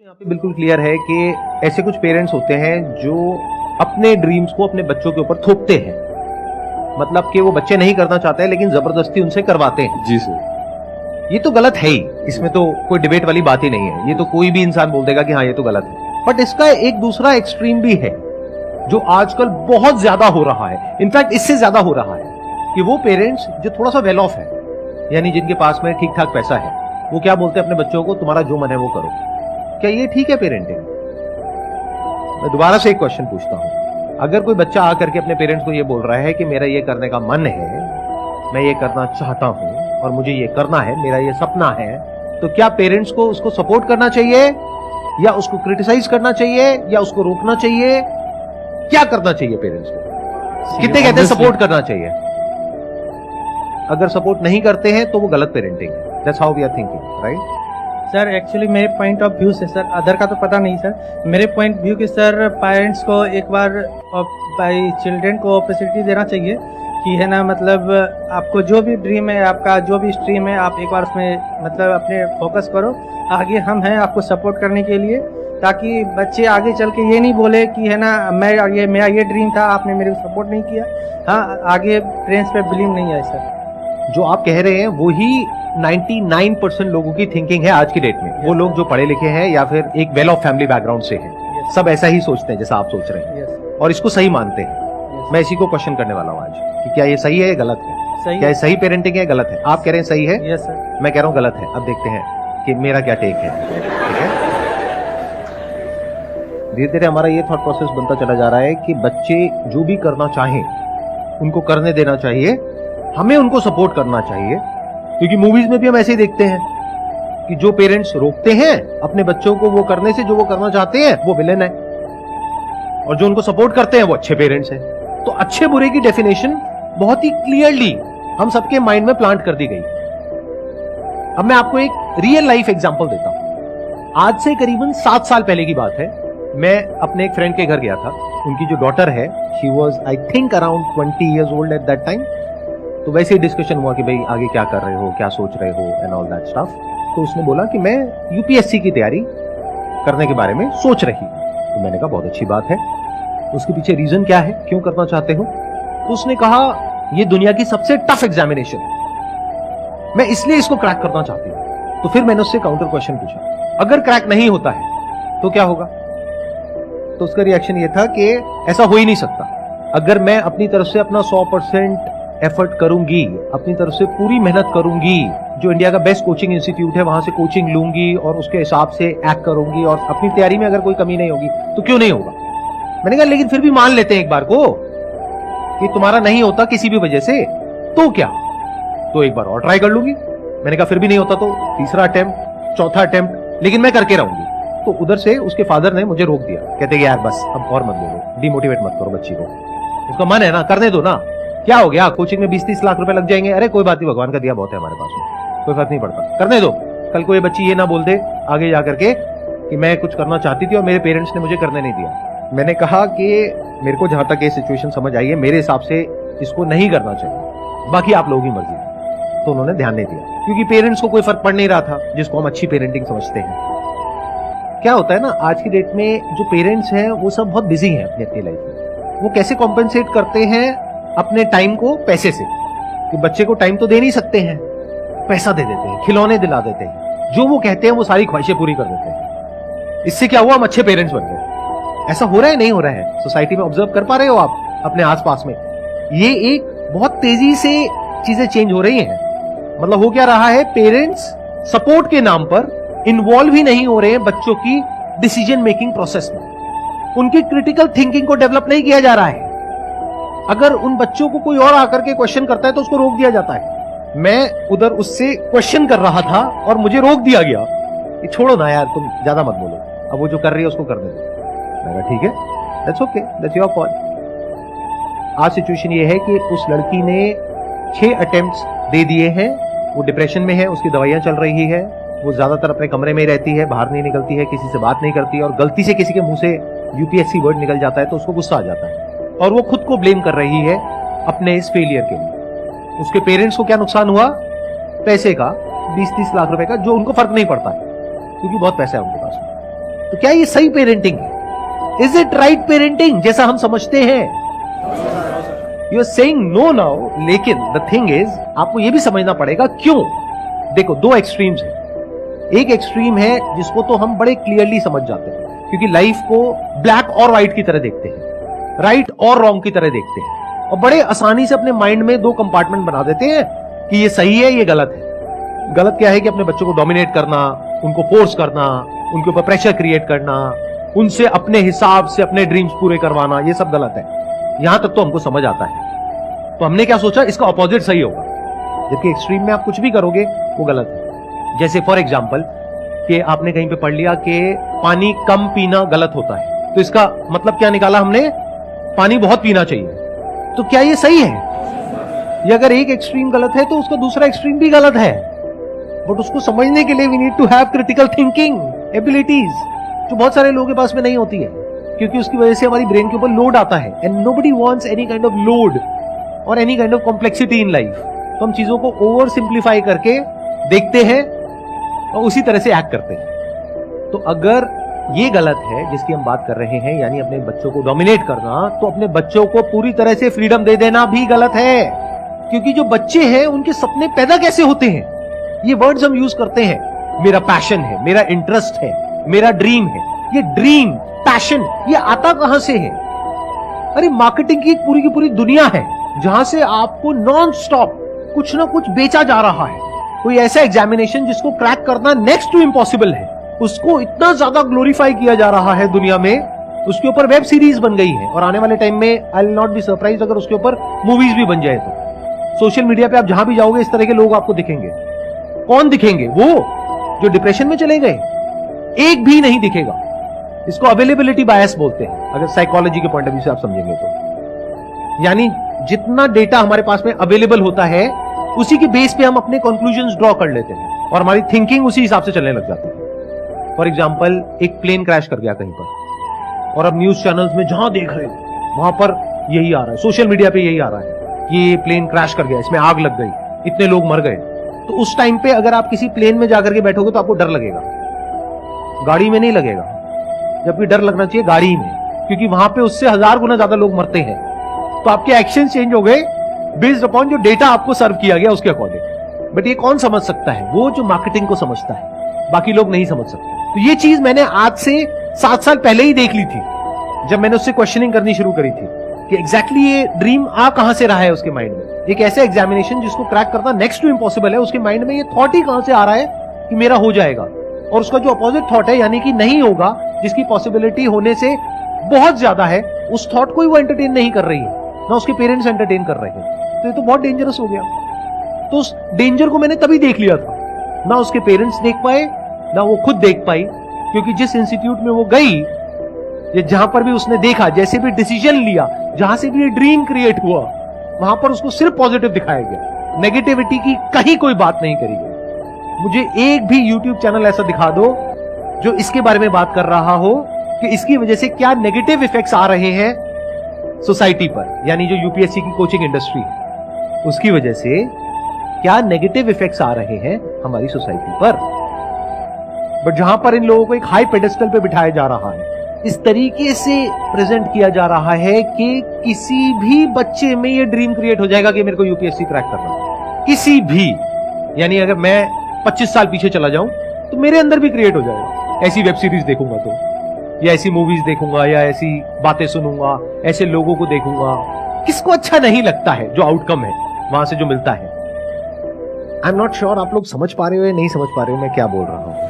यहाँ पे बिल्कुल क्लियर है कि ऐसे कुछ पेरेंट्स होते हैं जो अपने ड्रीम्स को अपने बच्चों के ऊपर थोपते हैं। मतलब कि वो बच्चे नहीं करना चाहते हैं लेकिन जबरदस्ती उनसे करवाते हैं। जी सर। ये तो गलत है ही, इसमें तो कोई डिबेट वाली बात ही नहीं है। ये तो कोई भी इंसान बोल देगा कि हाँ ये तो गलत है। बट इसका एक दूसरा एक्सट्रीम भी है जो आजकल बहुत ज्यादा हो रहा है, इनफैक्ट इससे ज्यादा हो रहा है, कि वो पेरेंट्स जो थोड़ा सा वेल ऑफ है, यानी जिनके पास में ठीक ठाक पैसा है, वो क्या बोलते हैं अपने बच्चों को, तुम्हारा जो मन है वो करो। क्या ये ठीक है पेरेंटिंग? मैं दोबारा से एक क्वेश्चन पूछता हूं, अगर कोई बच्चा आकर के अपने पेरेंट्स को ये बोल रहा है कि मेरा ये करने का मन है, मैं ये करना चाहता हूं और मुझे ये करना है, मेरा ये सपना है, तो क्या पेरेंट्स को उसको सपोर्ट करना चाहिए या उसको क्रिटिसाइज करना चाहिए या उसको रोकना चाहिए? क्या करना चाहिए पेरेंट्स को? कितने कहते हैं सपोर्ट करना चाहिए? अगर सपोर्ट नहीं करते हैं तो वो गलत पेरेंटिंग है। That's how we are thinking, right? Sir actually मेरे पॉइंट ऑफ व्यू से, सर अदर का तो पता नहीं सर, मेरे पॉइंट व्यू के सर पेरेंट्स को एक बार बाई चिल्ड्रन को अपॉर्चुनिटी देना चाहिए कि है ना, मतलब आपको जो भी ड्रीम है, आपका जो भी स्ट्रीम है, आप एक बार उसमें मतलब अपने फोकस करो। आगे हम हैं आपको सपोर्ट करने के लिए, ताकि बच्चे आगे चल के ये नहीं बोले कि है ना मेरा ये ड्रीम था, आपने मेरे को सपोर्ट नहीं किया। हाँ, आगे पेरेंट्स पे ब्लेम नहीं आए सर। जो आप कह रहे हैं वही 99% लोगों की थिंकिंग है आज की डेट में। वो लोग जो पढ़े लिखे हैं या फिर एक वेल ऑफ फैमिली बैकग्राउंड से हैं, सब ऐसा ही सोचते हैं जैसा आप सोच रहे हैं और इसको सही मानते हैं। मैं इसी को क्वेश्चन करने वाला हूँ आज कि क्या ये सही है या गलत है? क्या ये सही पेरेंटिंग है, गलत है? आप कह रहे हैं सही है, यस सर। मैं कह रहा हूँ गलत है। अब देखते हैं कि मेरा क्या टेक है। ठीक है, धीरे धीरे हमारा ये थॉट प्रोसेस बनता चला जा रहा है कि बच्चे जो भी करना चाहें उनको करने देना चाहिए, हमें उनको सपोर्ट करना चाहिए। क्योंकि मूवीज में भी हम ऐसे ही देखते हैं कि जो पेरेंट्स रोकते हैं अपने बच्चों को वो करने से जो वो करना चाहते हैं, वो विलेन है, और जो उनको सपोर्ट करते हैं वो अच्छे पेरेंट्स हैं। तो अच्छे बुरे की डेफिनेशन बहुत ही क्लियरली हम सबके माइंड में प्लांट कर दी गई। अब मैं आपको एक रियल लाइफ एग्जांपल देता हूं। आज से करीबन 7 साल पहले की बात है। मैं अपने एक फ्रेंड के घर गया था। उनकी जो डॉटर है, she was I think around 20 years old at that time. तो वैसे ही डिस्कशन हुआ कि भाई आगे क्या कर रहे हो, क्या सोच रहे हो एंड ऑल दैट स्टफ। तो उसने बोला कि मैं यूपीएससी की तैयारी करने के बारे में सोच रही हूं। तो मैंने कहा बहुत अच्छी बात है, उसके पीछे रीजन क्या है, क्यों करना चाहते हो? तो उसने कहा ये दुनिया की सबसे टफ एग्जामिनेशन, मैं इसलिए इसको क्रैक करना चाहती हूं। तो फिर मैंने उससे काउंटर क्वेश्चन पूछा, अगर क्रैक नहीं होता है तो क्या होगा? तो उसका रिएक्शन ये था कि ऐसा हो ही नहीं सकता। अगर मैं अपनी तरफ से अपना 100% एफर्ट करूंगी, अपनी तरफ से पूरी मेहनत करूंगी, जो इंडिया का बेस्ट कोचिंग इंस्टीट्यूट है वहां से कोचिंग लूंगी और उसके हिसाब से एक्ट करूंगी और अपनी तैयारी में अगर कोई कमी नहीं होगी तो क्यों नहीं होगा? मैंने कहा लेकिन फिर भी मान लेते हैं एक बार को कि तुम्हारा नहीं होता किसी भी वजह से, तो क्या? तो एक बार और ट्राई कर लूंगी। मैंने कहा फिर भी नहीं होता तो तीसरा अटेम्प्ट, चौथा अटेम्प्ट, लेकिन मैं करके रहूंगी। तो उधर से उसके फादर ने मुझे रोक दिया, कहते कि यार बस अब और मत बोलो, डिमोटिवेट मत करो बच्ची को, उसका मन है ना, करने दो ना, क्या हो गया, कोचिंग में 20-30 लाख रुपए लग जाएंगे, अरे कोई बात नहीं, भगवान का दिया बहुत है हमारे पास में, कोई फर्क नहीं पड़ता, करने दो। कल को ये बच्ची ये ना बोल दे आगे जाकर के कि मैं कुछ करना चाहती थी और मेरे पेरेंट्स ने मुझे करने नहीं दिया। मैंने कहा कि मेरे को जहां तक ये सिचुएशन समझ आई है, मेरे हिसाब से इसको नहीं करना चाहिए, बाकी आप लोगों की मर्जी। तो उन्होंने ध्यान नहीं दिया, क्योंकि पेरेंट्स को कोई फर्क पड़ नहीं रहा था, जिसको हम अच्छी पेरेंटिंग समझते हैं। क्या होता है ना, आज की डेट में जो पेरेंट्स हैं वो सब बहुत बिजी हैं अपनी लाइफ में। वो कैसे कॉम्पेंसेट करते हैं अपने टाइम को पैसे से, कि बच्चे को टाइम तो दे नहीं सकते हैं, पैसा दे देते हैं, खिलौने दिला देते हैं, जो वो कहते हैं वो सारी ख्वाहिशें पूरी कर देते हैं। इससे क्या हुआ, हम अच्छे पेरेंट्स बन गए। ऐसा हो रहा है, नहीं हो रहा है? सोसाइटी में ऑब्जर्व कर पा रहे हो आप अपने आसपास में? ये एक बहुत तेजी से चीजें चेंज हो रही हैं। मतलब हो क्या रहा है, पेरेंट्स सपोर्ट के नाम पर इन्वॉल्व ही नहीं हो रहे हैं बच्चों की डिसीजन मेकिंग प्रोसेस में। उनकी क्रिटिकल थिंकिंग को डेवलप नहीं किया जा रहा है। अगर उन बच्चों को कोई और आकर के क्वेश्चन करता है तो उसको रोक दिया जाता है। मैं उधर उससे क्वेश्चन कर रहा था और मुझे रोक दिया गया, ये छोड़ो ना यार, तुम ज्यादा मत बोलो, अब वो जो कर रही है उसको करने दो। मैंने ठीक है, that's okay, that's your call. आज सिचुएशन ये है कि उस लड़की ने 6 अटेम्प्ट्स दे दिए हैं, वो डिप्रेशन में है, उसकी दवाइयां चल रही है, वो ज्यादातर अपने कमरे में ही रहती है, बाहर नहीं निकलती है, किसी से बात नहीं करती है, और गलती से किसी के मुंह से यूपीएससी वर्ड निकल जाता है तो उसको गुस्सा आ जाता है और वो खुद को ब्लेम कर रही है अपने इस फेलियर के लिए। उसके पेरेंट्स को क्या नुकसान हुआ? पैसे का, 20-30 लाख रुपए का, जो उनको फर्क नहीं पड़ता है क्योंकि बहुत पैसा है उनके पास में। तो क्या ये सही पेरेंटिंग है? इज इट राइट पेरेंटिंग जैसा हम समझते हैं? You are saying no now, लेकिन द थिंग इज आपको यह भी समझना पड़ेगा क्यों। देखो, दो एक्सट्रीम्स हैं। एक एक्सट्रीम है जिसको तो हम बड़े क्लियरली समझ जाते हैं, क्योंकि लाइफ को ब्लैक और व्हाइट की तरह देखते हैं, राइट और रॉन्ग की तरह देखते हैं, और बड़े आसानी से अपने माइंड में दो कंपार्टमेंट बना देते हैं कि ये सही है, ये गलत है। गलत क्या है कि अपने बच्चों को डोमिनेट करना, उनको फोर्स करना, उनके ऊपर प्रेशर क्रिएट करना, उनसे अपने हिसाब से अपने ड्रीम्स पूरे करवाना, ये सब गलत है। यहां तक तो हमको समझ आता है। तो हमने क्या सोचा, इसका ऑपोजिट सही होगा, जबकि एक्सट्रीम में आप कुछ भी करोगे वो गलत है। जैसे फॉर एग्जाम्पल कि आपने कहीं पे पढ़ लिया कि पानी कम पीना गलत होता है, तो इसका मतलब क्या निकाला हमने, पानी बहुत पीना चाहिए। तो क्या ये सही है? ये अगर एक एक्सट्रीम गलत है तो उसका दूसरा एक्सट्रीम भी गलत है। बट उसको समझने के लिए we need to have critical thinking abilities, जो बहुत सारे लोगों के पास में नहीं होती है, क्योंकि उसकी वजह से हमारी ब्रेन के ऊपर लोड आता है। And nobody wants any kind of load और any kind of complexity in life. तो हम चीजों को ओवर सिंप्लीफाई करके देखते हैं और उसी तरह से एक्ट करते हैं। तो अगर ये गलत है जिसकी हम बात कर रहे हैं, यानी अपने बच्चों को डोमिनेट करना, तो अपने बच्चों को पूरी तरह से फ्रीडम दे देना भी गलत है। क्योंकि जो बच्चे हैं उनके सपने पैदा कैसे होते हैं, ये वर्ड्स हम यूज करते हैं। मेरा पैशन है, मेरा इंटरेस्ट है, मेरा ड्रीम है। ये ड्रीम, पैशन, ये आता कहां से है? अरे मार्केटिंग की पूरी दुनिया है जहां से आपको नॉन स्टॉप कुछ ना कुछ बेचा जा रहा है। कोई ऐसा एग्जामिनेशन जिसको क्रैक करना नेक्स्ट टू इम्पॉसिबल है, उसको इतना ज्यादा ग्लोरीफाई किया जा रहा है दुनिया में, उसके ऊपर वेब सीरीज बन गई है, और आने वाले टाइम में I will not be surprise अगर उसके ऊपर मूवीज भी बन जाए। तो सोशल मीडिया पे आप जहां भी जाओगे इस तरह के लोग आपको दिखेंगे। कौन दिखेंगे? वो जो डिप्रेशन में चले गए, एक भी नहीं दिखेगा। इसको अवेलेबिलिटी बायस बोलते हैं, अगर साइकोलॉजी के पॉइंट ऑफ व्यू से आप समझेंगे तो। यानी जितना डेटा हमारे पास में अवेलेबल होता है उसी के बेस पे हम अपने कंक्लूजन्स ड्रॉ कर लेते हैं और हमारी थिंकिंग उसी हिसाब से चलने लग जाती है। फॉर एग्जांपल, एक प्लेन क्रैश कर गया कहीं पर, और अब न्यूज चैनल्स में जहां देख रहे हो वहां पर यही आ रहा है, सोशल मीडिया पे यही आ रहा है कि ये प्लेन क्रैश कर गया, इसमें आग लग गई, इतने लोग मर गए। तो उस टाइम पे अगर आप किसी प्लेन में जाकर के बैठोगे तो आपको डर लगेगा, गाड़ी में नहीं लगेगा। जबकि डर लगना चाहिए गाड़ी में, क्योंकि वहां पे उससे 1000 गुना ज्यादा लोग मरते हैं। तो आपके एक्शन चेंज हो गए बेस्ड अपॉन जो डेटा आपको सर्व किया गया उसके अकॉर्डिंग। बट ये कौन समझ सकता है? वो जो मार्केटिंग को समझता है, बाकी लोग नहीं समझ सकते। तो ये चीज मैंने आज से 7 साल पहले ही देख ली थी, जब मैंने उससे क्वेश्चनिंग करनी शुरू करी थी कि एग्जैक्टली ये ड्रीम आ कहां से रहा है उसके माइंड में। एक ऐसा एग्जामिनेशन जिसको क्रैक करना नेक्स्ट टू इम्पॉसिबल है, उसके माइंड में ये थॉट ही कहां से आ रहा है कि मेरा हो जाएगा, और उसका जो अपोजिट थॉट है यानी कि नहीं होगा, जिसकी पॉसिबिलिटी होने से बहुत ज्यादा है, उस थॉट को ही वो एंटरटेन नहीं कर रही है, ना उसके पेरेंट्स एंटरटेन कर रहे हैं। तो ये तो बहुत डेंजरस हो गया। तो उस डेंजर को मैंने तभी देख लिया था, ना उसके पेरेंट्स देख पाए ना वो खुद देख पाई, क्योंकि जिस इंस्टीट्यूट में वो गई, ये जहां पर भी उसने देखा, जैसे भी डिसीजन लिया, जहां से भी ये ड्रीम क्रिएट हुआ, वहां पर उसको सिर्फ पॉजिटिव दिखाया गया, नेगेटिविटी की कहीं कोई बात नहीं करी गई। मुझे एक भी यूट्यूब चैनल ऐसा दिखा दो जो इसके बारे में बात कर रहा हो कि इसकी वजह से क्या नेगेटिव इफेक्ट्स आ रहे हैं सोसाइटी पर, यानी जो यूपीएससी की कोचिंग इंडस्ट्री है उसकी वजह से क्या नेगेटिव इफेक्ट्स आ रहे हैं हमारी सोसाइटी पर। बट जहां पर इन लोगों को एक हाई पेडेस्टल पे बिठाया जा रहा है, इस तरीके से प्रेजेंट किया जा रहा है कि किसी भी बच्चे में ये ड्रीम क्रिएट हो जाएगा कि मेरे को यूपीएससी क्रैक करना है, किसी भी। यानी अगर मैं 25 साल पीछे चला जाऊं तो मेरे अंदर भी क्रिएट हो जाएगा। ऐसी वेब सीरीज देखूंगा तो, या ऐसी मूवीज देखूंगा, या ऐसी बातें सुनूंगा, ऐसे लोगों को देखूंगा। किसको अच्छा नहीं लगता है जो आउटकम है वहां से जो मिलता है? आई एम नॉट श्योर आप लोग समझ पा रहे हो या नहीं समझ पा रहे हो मैं क्या बोल रहा हूं।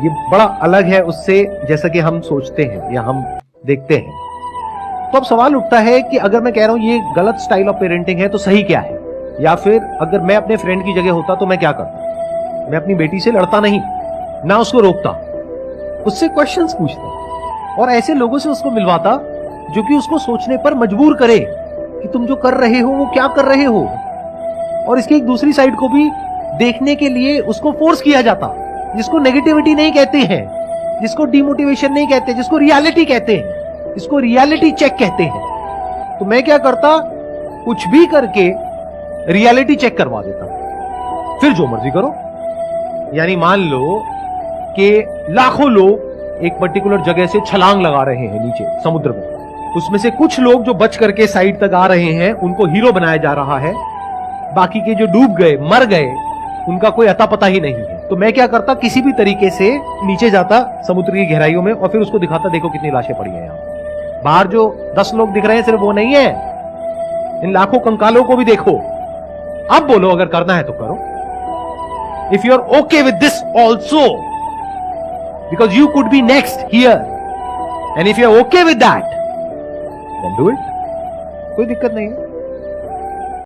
ये बड़ा अलग है उससे जैसा कि हम सोचते हैं या हम देखते हैं। तो अब सवाल उठता है कि अगर मैं कह रहा हूं ये गलत स्टाइल ऑफ पेरेंटिंग है तो सही क्या है? या फिर अगर मैं अपने फ्रेंड की जगह होता तो मैं क्या करता? मैं अपनी बेटी से लड़ता नहीं, ना उसको रोकता, उससे क्वेश्चंस पूछता और ऐसे लोगों से उसको मिलवाता जो कि उसको सोचने पर मजबूर करे कि तुम जो कर रहे हो वो क्या कर रहे हो। और इसकी एक दूसरी साइड को भी देखने के लिए उसको फोर्स किया जाता, जिसको नेगेटिविटी नहीं कहते हैं, जिसको डिमोटिवेशन नहीं कहते, जिसको रियलिटी कहते हैं, जिसको रियलिटी चेक कहते हैं। तो मैं क्या करता, कुछ भी करके रियलिटी चेक करवा देता, फिर जो मर्जी करो। यानी मान लो कि लाखों लोग एक पर्टिकुलर जगह से छलांग लगा रहे हैं नीचे समुद्र में। उसमें से कुछ लोग जो बच करके साइड तक आ रहे हैं उनको हीरो बनाया जा रहा है, बाकी के जो डूब गए मर गए उनका कोई अता पता ही नहीं है। तो मैं क्या करता, किसी भी तरीके से नीचे जाता समुद्र की गहराइयों में और फिर उसको दिखाता, देखो कितनी लाशें पड़ी हैं यहाँ। बाहर जो 10 लोग दिख रहे हैं सिर्फ वो नहीं है, इन लाखों कंकालों को भी देखो। अब बोलो अगर करना है तो करो। If you are okay with this also, because you could be next here, and if you are okay with that then do it, कोई दिक्कत नहीं है।